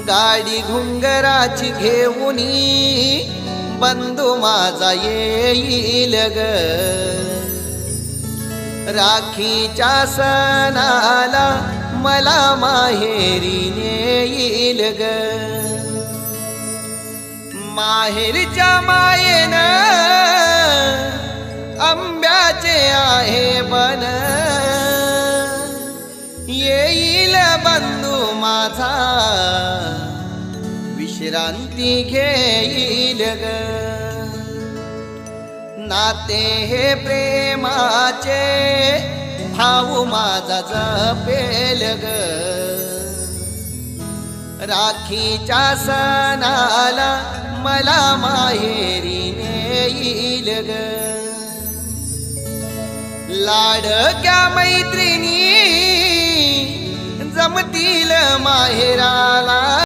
गाडी घुंगराची घेऊनी बंधू माझा येईल ग, राखीच्या सणाला मला माहेरी नेईल ग. माहेरच्या मायेनं आंब्याचे आहे बन, येईल बंधू माझा विश्रांती घेईल ग. नाते हे प्रेमाचे भाऊ माझा जपेल ग, राखीच्या सणाला मला माहेरी नेईल ग. लाडक्या मैत्रिणी जमतील माहेराला,